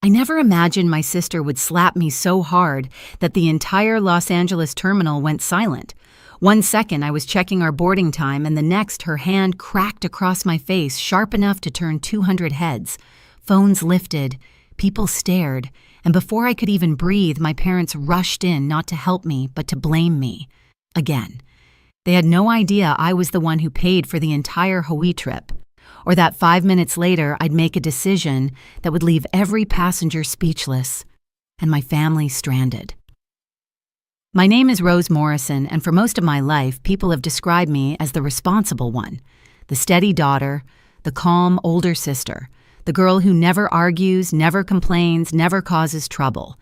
I never imagined my sister would slap me so hard that the entire Los Angeles terminal went silent. 1 second I was checking our boarding time, and the next her hand cracked across my face, sharp enough to turn 200 heads. Phones lifted, people stared, and before I could even breathe, my parents rushed in not to help me, but to blame me. Again. They had no idea I was the one who paid for the entire Hawaii trip, or that 5 minutes later I'd make a decision that would leave every passenger speechless and my family stranded. My name is Rose Morrison, and for most of my life, people have described me as the responsible one, the steady daughter, the calm older sister, the girl who never argues, never complains, never causes trouble.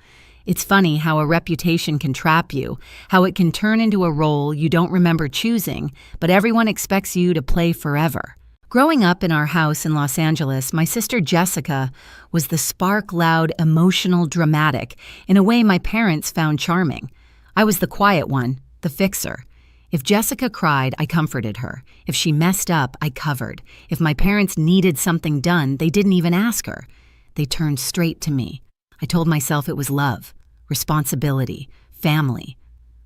It's funny how a reputation can trap you, how it can turn into a role you don't remember choosing, but everyone expects you to play forever. Growing up in our house in Los Angeles, my sister Jessica was the spark-loud, emotional, dramatic, in a way my parents found charming. I was the quiet one, the fixer. If Jessica cried, I comforted her. If she messed up, I covered. If my parents needed something done, they didn't even ask her. They turned straight to me. I told myself it was love, responsibility, family.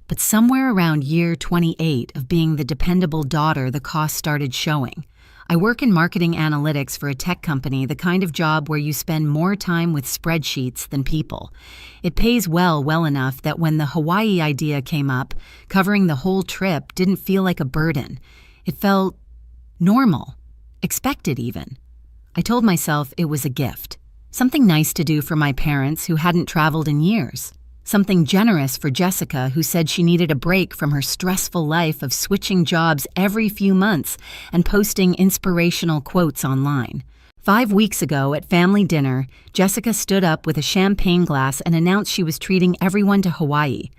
But somewhere around year 28 of being the dependable daughter, the cost started showing. I work in marketing analytics for a tech company, the kind of job where you spend more time with spreadsheets than people. It pays well enough that when the Hawaii idea came up, covering the whole trip didn't feel like a burden. It felt normal, expected even. I told myself it was a gift, something nice to do for my parents who hadn't traveled in years. Something generous for Jessica, who said she needed a break from her stressful life of switching jobs every few months and posting inspirational quotes online. 5 weeks ago at family dinner, Jessica stood up with a champagne glass and announced she was treating everyone to Hawaii.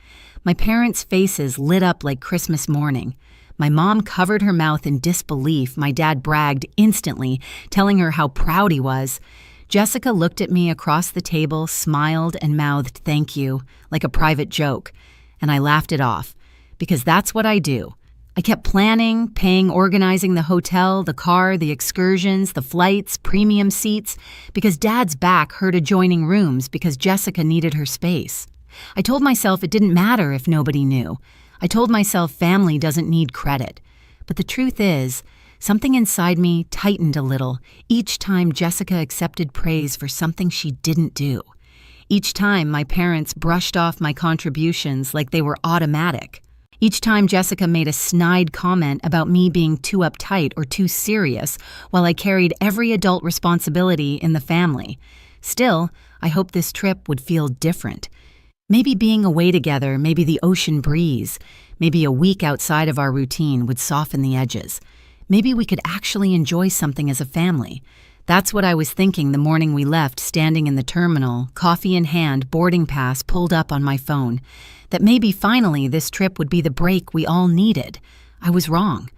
My parents' faces lit up like Christmas morning. My mom covered her mouth in disbelief. My dad bragged instantly, telling her how proud he was. Jessica looked at me across the table, smiled, and mouthed "thank you," like a private joke, and I laughed it off, because that's what I do. I kept planning, paying, organizing the hotel, the car, the excursions, the flights, premium seats, because Dad's back hurt adjoining rooms because Jessica needed her space. I told myself it didn't matter if nobody knew. I told myself family doesn't need credit. But the truth is, something inside me tightened a little each time Jessica accepted praise for something she didn't do. Each time my parents brushed off my contributions like they were automatic. Each time Jessica made a snide comment about me being too uptight or too serious while I carried every adult responsibility in the family. Still, I hoped this trip would feel different. Maybe being away together, maybe the ocean breeze, maybe a week outside of our routine would soften the edges. Maybe we could actually enjoy something as a family. That's what I was thinking the morning we left, standing in the terminal, coffee in hand, boarding pass pulled up on my phone. That maybe finally this trip would be the break we all needed. I was wrong.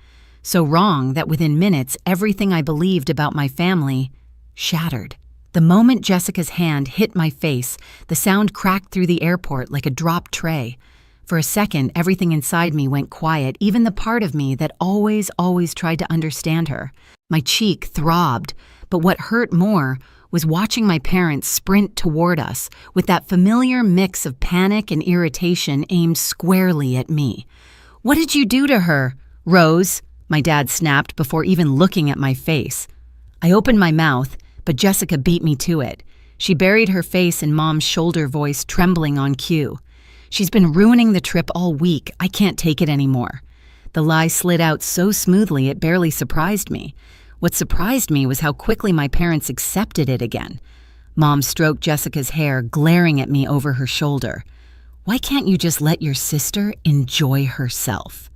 So wrong that within minutes, everything I believed about my family shattered. The moment Jessica's hand hit my face, the sound cracked through the airport like a dropped tray. For a second, everything inside me went quiet, even the part of me that always tried to understand her. My cheek throbbed, but what hurt more was watching my parents sprint toward us with that familiar mix of panic and irritation aimed squarely at me. "What did you do to her, Rose?" my dad snapped before even looking at my face. I opened my mouth, but Jessica beat me to it. She buried her face in Mom's shoulder voice, trembling on cue. "She's been ruining the trip all week. I can't take it anymore." The lie slid out so smoothly it barely surprised me. What surprised me was how quickly my parents accepted it again. Mom stroked Jessica's hair, glaring at me over her shoulder. "Why can't you just let your sister enjoy herself?"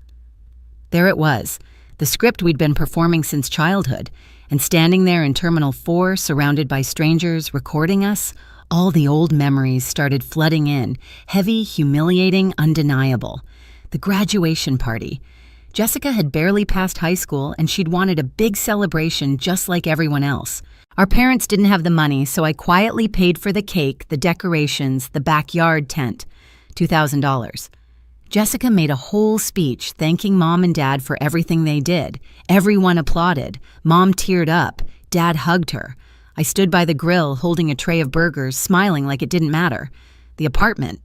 There it was, the script we'd been performing since childhood, and standing there in Terminal 4, surrounded by strangers recording us, all the old memories started flooding in, heavy, humiliating, undeniable. The graduation party. Jessica had barely passed high school, and she'd wanted a big celebration just like everyone else. Our parents didn't have the money, so I quietly paid for the cake, the decorations, the backyard tent. $2,000. Jessica made a whole speech thanking Mom and Dad for everything they did. Everyone applauded. Mom teared up. Dad hugged her. I stood by the grill holding a tray of burgers, smiling like it didn't matter. The apartment.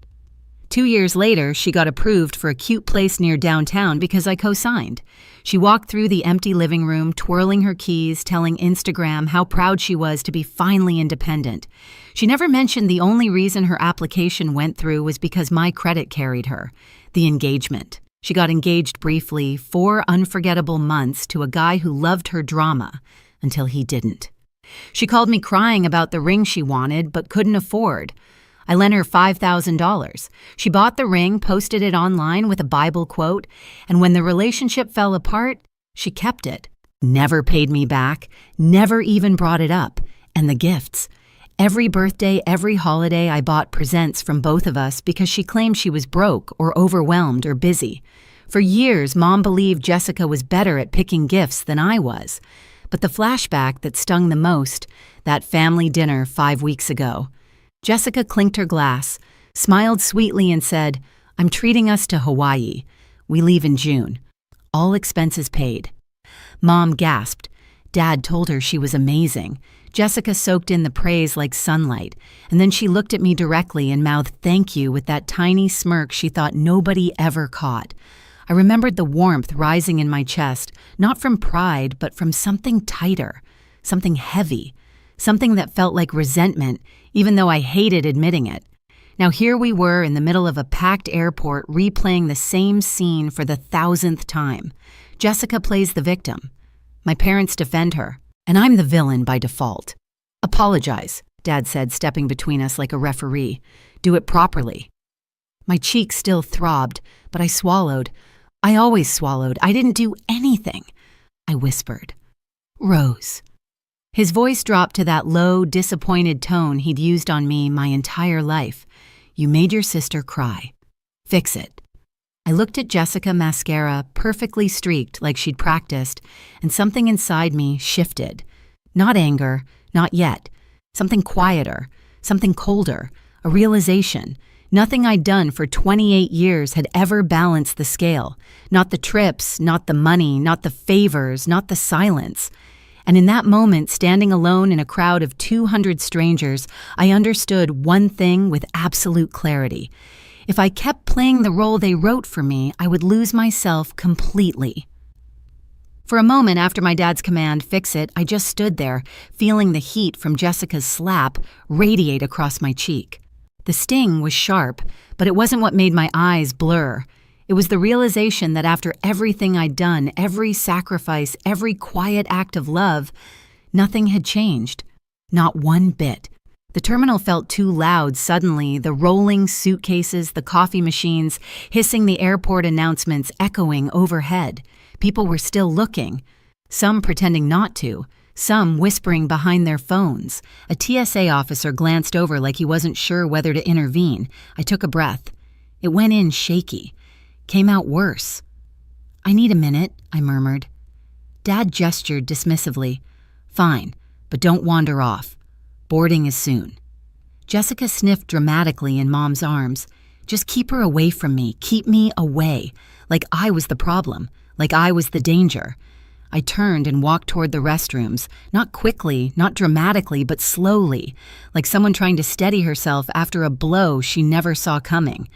2 years later, she got approved for a cute place near downtown because I co-signed. She walked through the empty living room, twirling her keys, telling Instagram how proud she was to be finally independent. She never mentioned the only reason her application went through was because my credit carried her. The engagement. She got engaged briefly, 4 unforgettable months to a guy who loved her drama, until he didn't. She called me crying about the ring she wanted but couldn't afford. I lent her $5,000. She bought the ring, posted it online with a Bible quote, and when the relationship fell apart, she kept it. Never paid me back, never even brought it up. And the gifts. Every birthday, every holiday, I bought presents from both of us because she claimed she was broke or overwhelmed or busy. For years, Mom believed Jessica was better at picking gifts than I was. But the flashback that stung the most, that family dinner 5 weeks ago. Jessica clinked her glass, smiled sweetly and said, "I'm treating us to Hawaii. We leave in June. All expenses paid." Mom gasped. Dad told her she was amazing. Jessica soaked in the praise like sunlight, and then she looked at me directly and mouthed thank you with that tiny smirk she thought nobody ever caught. I remembered the warmth rising in my chest, not from pride, but from something tighter, something heavy, something that felt like resentment, even though I hated admitting it. Now here we were in the middle of a packed airport replaying the same scene for the 1,000th time. Jessica plays the victim. My parents defend her, and I'm the villain by default. "Apologize," Dad said, stepping between us like a referee. "Do it properly." My cheek still throbbed, but I swallowed. I always swallowed. I didn't do anything. I whispered, "Rose." His voice dropped to that low, disappointed tone he'd used on me my entire life. "You made your sister cry. Fix it." I looked at Jessica mascara, perfectly streaked like she'd practiced, and something inside me shifted. Not anger, not yet. Something quieter, something colder, a realization. Nothing I'd done for 28 years had ever balanced the scale. Not the trips, not the money, not the favors, not the silence. And in that moment, standing alone in a crowd of 200 strangers, I understood one thing with absolute clarity. If I kept playing the role they wrote for me, I would lose myself completely. For a moment after my dad's command, "Fix it," I just stood there, feeling the heat from Jessica's slap radiate across my cheek. The sting was sharp, but it wasn't what made my eyes blur. It was the realization that after everything I'd done, every sacrifice, every quiet act of love, nothing had changed. Not one bit. The terminal felt too loud suddenly, the rolling suitcases, the coffee machines, hissing the airport announcements echoing overhead. People were still looking, some pretending not to, some whispering behind their phones. A TSA officer glanced over like he wasn't sure whether to intervene. I took a breath. It went in shaky. Came out worse. "I need a minute," I murmured. Dad gestured dismissively. "Fine, but don't wander off. Boarding is soon." Jessica sniffed dramatically in Mom's arms. "Just keep her away from me. Keep me away. Like I was the problem. Like I was the danger." I turned and walked toward the restrooms, not quickly, not dramatically, but slowly, like someone trying to steady herself after a blow she never saw coming.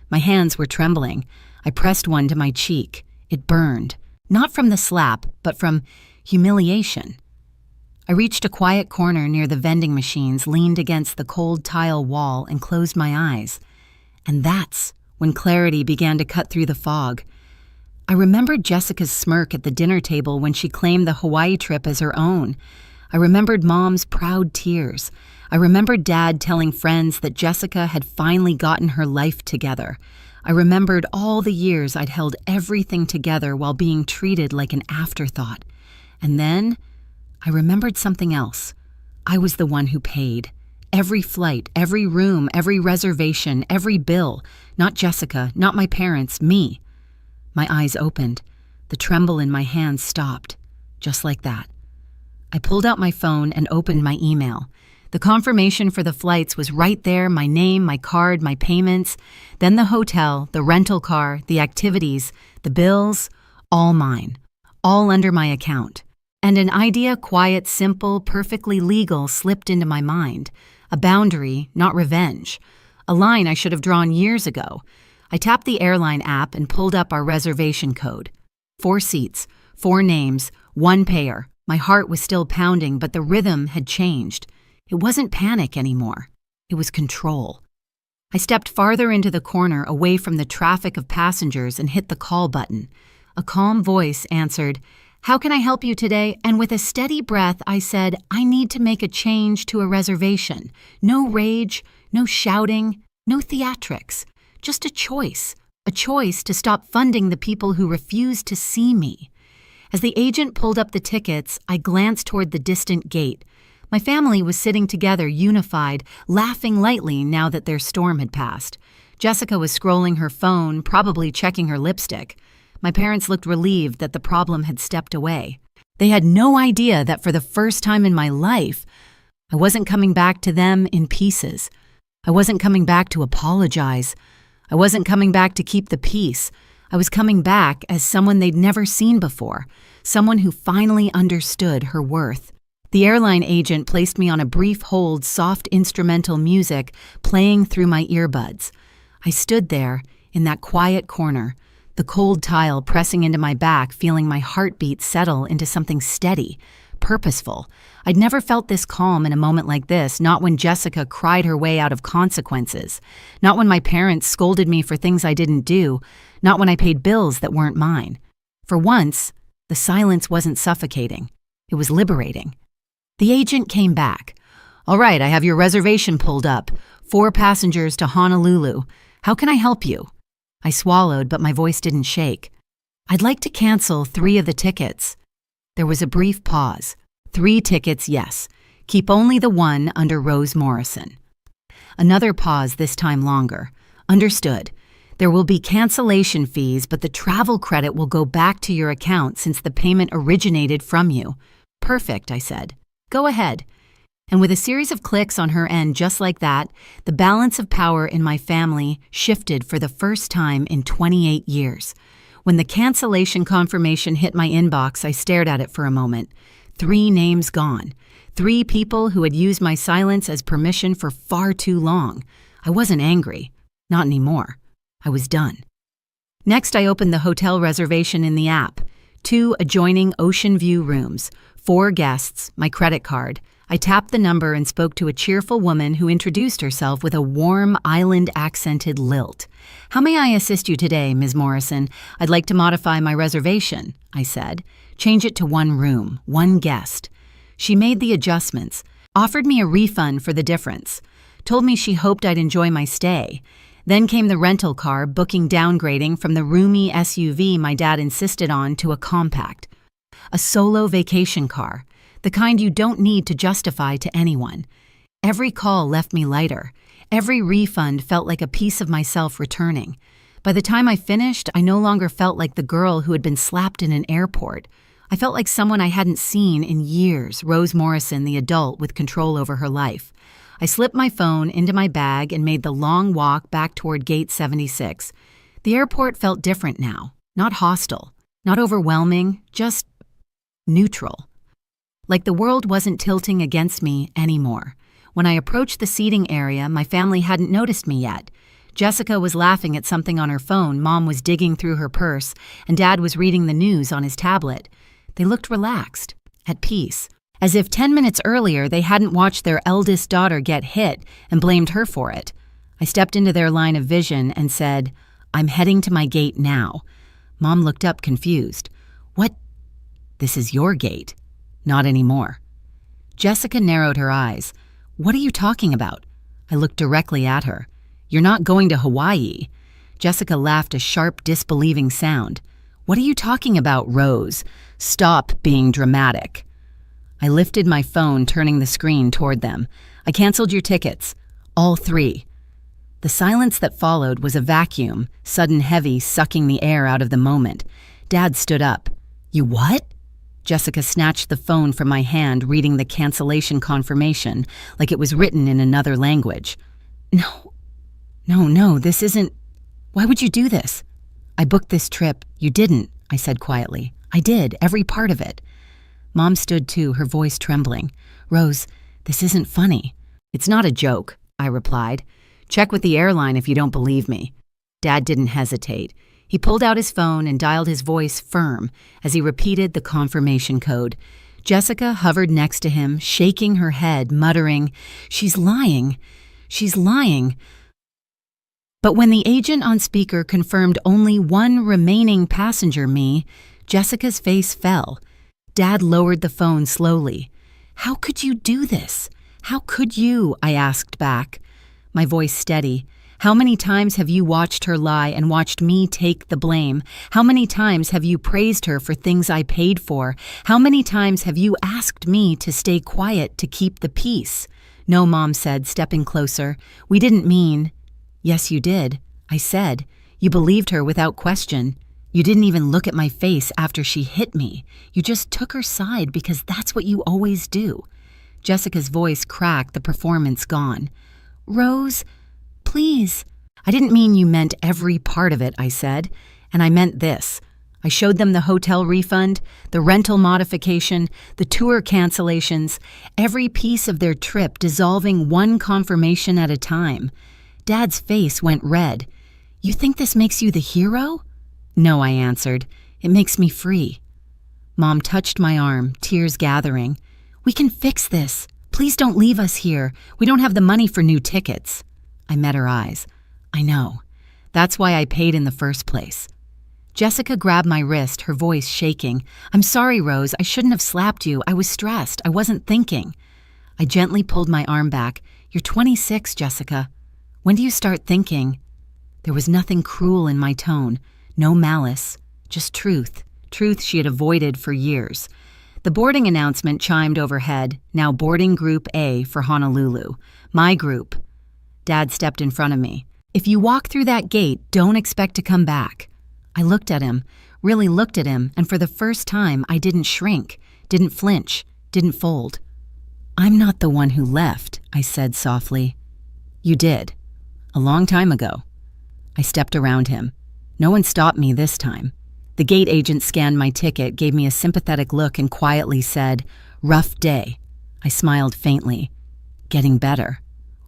My hands were trembling. I pressed one to my cheek. It burned, not from the slap, but from humiliation. I reached a quiet corner near the vending machines, leaned against the cold tile wall, and closed my eyes. And that's when clarity began to cut through the fog. I remembered Jessica's smirk at the dinner table when she claimed the Hawaii trip as her own. I remembered Mom's proud tears. I remembered Dad telling friends that Jessica had finally gotten her life together. I remembered all the years I'd held everything together while being treated like an afterthought. And then I remembered something else. I was the one who paid. Every flight, every room, every reservation, every bill. Not Jessica, not my parents, me. My eyes opened. The tremble in my hands stopped. Just like that. I pulled out my phone and opened my email. The confirmation for the flights was right there, my name, my card, my payments. Then the hotel, the rental car, the activities, the bills, all mine. All under my account. And an idea, quiet, simple, perfectly legal, slipped into my mind. A boundary, not revenge. A line I should have drawn years ago. I tapped the airline app and pulled up our reservation code. 4 seats, 4 names, 1 payer. My heart was still pounding, but the rhythm had changed. It wasn't panic anymore. It was control. I stepped farther into the corner, away from the traffic of passengers, and hit the call button. A calm voice answered, "How can I help you today?" And with a steady breath, I said, "I need to make a change to a reservation. No rage, no shouting, no theatrics. Just a choice to stop funding the people who refuse to see me." As the agent pulled up the tickets, I glanced toward the distant gate. My family was sitting together, unified, laughing lightly now that their storm had passed. Jessica was scrolling her phone, probably checking her lipstick. My parents looked relieved that the problem had stepped away. They had no idea that for the first time in my life, I wasn't coming back to them in pieces. I wasn't coming back to apologize. I wasn't coming back to keep the peace. I was coming back as someone they'd never seen before, someone who finally understood her worth. The airline agent placed me on a brief hold, soft instrumental music playing through my earbuds. I stood there in that quiet corner, the cold tile pressing into my back, feeling my heartbeat settle into something steady, purposeful. I'd never felt this calm in a moment like this, not when Jessica cried her way out of consequences, not when my parents scolded me for things I didn't do, not when I paid bills that weren't mine. For once, the silence wasn't suffocating. It was liberating. The agent came back. "All right, I have your reservation pulled up. 4 passengers to Honolulu. How can I help you?" I swallowed, but my voice didn't shake. "I'd like to cancel 3 of the tickets." There was a brief pause. 3 tickets, yes. Keep only the 1 under Rose Morrison. Another pause, this time longer. "Understood. There will be cancellation fees, but the travel credit will go back to your account since the payment originated from you." "Perfect," I said. "Go ahead." And with a series of clicks on her end just like that, the balance of power in my family shifted for the first time in 28 years. When the cancellation confirmation hit my inbox, I stared at it for a moment. 3 names gone. 3 people who had used my silence as permission for far too long. I wasn't angry. Not anymore. I was done. Next, I opened the hotel reservation in the app. 2 adjoining ocean view rooms. 4 guests, my credit card. I tapped the number and spoke to a cheerful woman who introduced herself with a warm, island-accented lilt. "How may I assist you today, Ms. Morrison? I'd like to modify my reservation," I said. "Change it to 1 room, 1 guest." She made the adjustments, offered me a refund for the difference, told me she hoped I'd enjoy my stay. Then came the rental car, booking downgrading from the roomy SUV my dad insisted on to a compact. A solo vacation car, the kind you don't need to justify to anyone. Every call left me lighter. Every refund felt like a piece of myself returning. By the time I finished, I no longer felt like the girl who had been slapped in an airport. I felt like someone I hadn't seen in years, Rose Morrison, the adult with control over her life. I slipped my phone into my bag and made the long walk back toward Gate 76. The airport felt different now, not hostile, not overwhelming, just neutral. Like the world wasn't tilting against me anymore. When I approached the seating area, my family hadn't noticed me yet. Jessica was laughing at something on her phone, Mom was digging through her purse, and Dad was reading the news on his tablet. They looked relaxed, at peace, as if 10 minutes earlier they hadn't watched their eldest daughter get hit and blamed her for it. I stepped into their line of vision and said, "I'm heading to my gate now." Mom looked up confused. "What? This is your gate." "Not anymore." Jessica narrowed her eyes. "What are you talking about?" I looked directly at her. "You're not going to Hawaii." Jessica laughed a sharp, disbelieving sound. "What are you talking about, Rose? Stop being dramatic." I lifted my phone, turning the screen toward them. "I canceled your tickets. All 3. The silence that followed was a vacuum, sudden heavy, sucking the air out of the moment. Dad stood up. "You what?" Jessica snatched the phone from my hand, reading the cancellation confirmation like it was written in another language. No, this isn't... Why would you do this?" "I booked this trip." "You didn't," I said quietly. "I did, every part of it." Mom stood too, her voice trembling. "Rose, this isn't funny." "It's not a joke," I replied. "Check with the airline if you don't believe me." Dad didn't hesitate. He pulled out his phone and dialed his voice firm as he repeated the confirmation code. Jessica hovered next to him, shaking her head, muttering, "She's lying. She's lying." But when the agent on speaker confirmed only one remaining passenger, me, Jessica's face fell. Dad lowered the phone slowly. "How could you do this? How could you?" I asked back, my voice steady. "How many times have you watched her lie and watched me take the blame? How many times have you praised her for things I paid for? How many times have you asked me to stay quiet to keep the peace?" "No," Mom said, stepping closer. "We didn't mean—" "Yes, you did," I said. "You believed her without question. You didn't even look at my face after she hit me. You just took her side because that's what you always do." Jessica's voice cracked, the performance gone. "Rose, please." "I didn't mean you meant every part of it," I said. "And I meant this." I showed them the hotel refund, the rental modification, the tour cancellations, every piece of their trip dissolving one confirmation at a time. Dad's face went red. "You think this makes you the hero?" "No," I answered. "It makes me free." Mom touched my arm, tears gathering. "We can fix this. Please don't leave us here. We don't have the money for new tickets." I met her eyes. "I know. That's why I paid in the first place." Jessica grabbed my wrist, her voice shaking. "I'm sorry, Rose. I shouldn't have slapped you. I was stressed. I wasn't thinking." I gently pulled my arm back. "You're 26, Jessica. When do you start thinking?" There was nothing cruel in my tone, no malice, just truth. Truth she had avoided for years. The boarding announcement chimed overhead, now boarding Group A for Honolulu. My group. Dad stepped in front of me. "If you walk through that gate, don't expect to come back." I looked at him, really looked at him, and for the first time I didn't shrink, didn't flinch, didn't fold. "I'm not the one who left," I said softly. "You did. A long time ago." I stepped around him. No one stopped me this time. The gate agent scanned my ticket, gave me a sympathetic look, and quietly said, "Rough day." I smiled faintly. Getting better.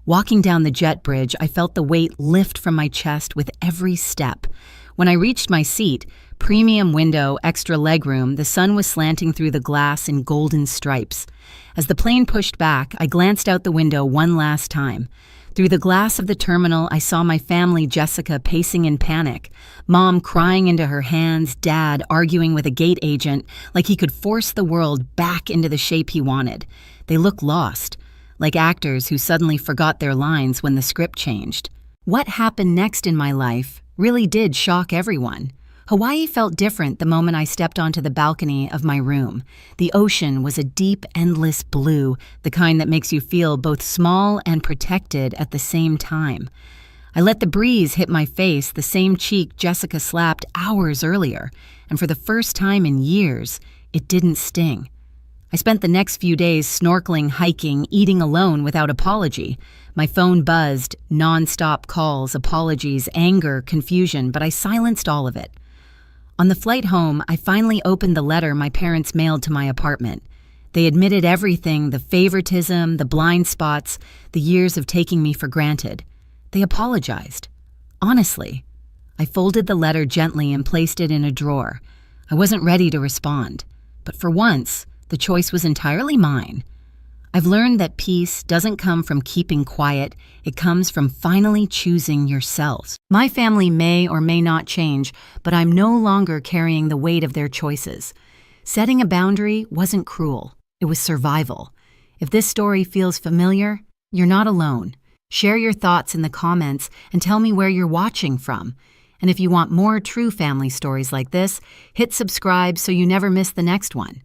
Walking down the jet bridge, I felt the weight lift from my chest with every step. When I reached my seat, premium window, extra legroom, the sun was slanting through the glass in golden stripes. As the plane pushed back, I glanced out the window one last time. Through the glass of the terminal, I saw my family, Jessica, pacing in panic. Mom crying into her hands, Dad arguing with a gate agent like he could force the world back into the shape he wanted. They looked lost, like actors who suddenly forgot their lines when the script changed. What happened next in my life really did shock everyone. Hawaii felt different the moment I stepped onto the balcony of my room. The ocean was a deep, endless blue, the kind that makes you feel both small and protected at the same time. I let the breeze hit my face, the same cheek Jessica slapped hours earlier, and for the first time in years, it didn't sting. I spent the next few days snorkeling, hiking, eating alone without apology. My phone buzzed, non-stop calls, apologies, anger, confusion, but I silenced all of it. On the flight home, I finally opened the letter my parents mailed to my apartment. They admitted everything, the favoritism, the blind spots, the years of taking me for granted. They apologized. Honestly. I folded the letter gently and placed it in a drawer. I wasn't ready to respond. But for once, the choice was entirely mine. I've learned that peace doesn't come from keeping quiet, it comes from finally choosing yourselves. My family may or may not change, but I'm no longer carrying the weight of their choices. Setting a boundary wasn't cruel, it was survival. If this story feels familiar, you're not alone. Share your thoughts in the comments and tell me where you're watching from. And if you want more true family stories like this, hit subscribe so you never miss the next one.